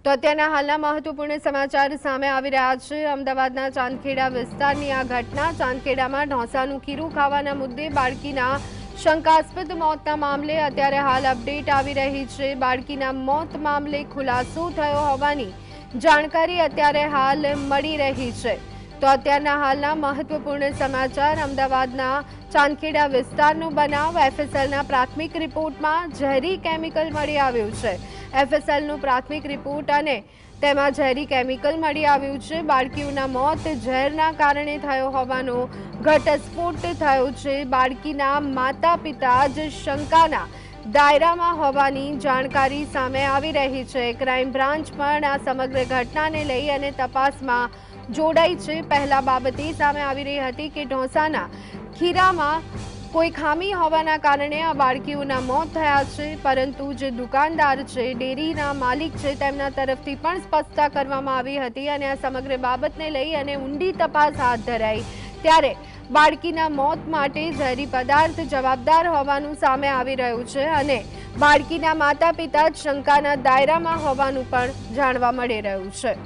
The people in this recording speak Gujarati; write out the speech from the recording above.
તો અત્યારના હાલના મહત્વપૂર્ણ સમાચાર સામે આવી રહ્યા છે। અમદાવાદના ચાંદખેડા વિસ્તારની આ ઘટના। ચાંદખેડામાં ઢોસાનું ખીરું ખાવાના મુદ્દે બાળકીના શંકાસ્પદ મોતના મામલે અત્યારે હાલ અપડેટ આવી રહી છે। બાળકીના મોત મામલે ખુલાસો થયો હોવાની જાણકારી અત્યારે હાલ મળી રહી છે। તો અત્યારના હાલના મહત્વપૂર્ણ સમાચાર। અમદાવાદના ચાંદખેડા વિસ્તારનો બનાવ। એફએસએલના પ્રાથમિક રિપોર્ટમાં ઝેરી કેમિકલ મળી આવ્યું છે। એફએસએલનો પ્રાથમિક રિપોર્ટ અને તેમાં ઝેરી કેમિકલ મળી આવ્યું છે। બાળકીઓના મોત ઝેરના કારણે થયો હોવાનો ઘટસ્ફોટ થયો છે। બાળકીના માતા પિતા જ શંકાના દાયરામાં હોવાની જાણકારી સામે આવી રહી છે। ક્રાઇમ બ્રાન્ચ પણ આ સમગ્ર ઘટનાને લઈ અને તપાસમાં જોડાઈ છે। પહેલા બાબત એ સામે આવી રહી હતી કે ઢોસાના ખીરામાં કોઈ ખામી હોવાના કારણે આ બાળકીઓના મોત થયા છે, પરંતુ જે દુકાનદાર છે, ડેરીના માલિક છે, તેમના તરફથી પણ સ્પષ્ટતા કરવામાં આવી હતી અને આ સમગ્ર બાબતને લઈ અને ઊંડી તપાસ હાથ ધરાઈ ત્યારે બાળકીના મોત માટે ઝેરી પદાર્થ જવાબદાર હોવાનું સામે આવી રહ્યું છે અને બાળકીના માતા પિતા જ શંકાના દાયરામાં હોવાનું પણ જાણવા મળી રહ્યું છે।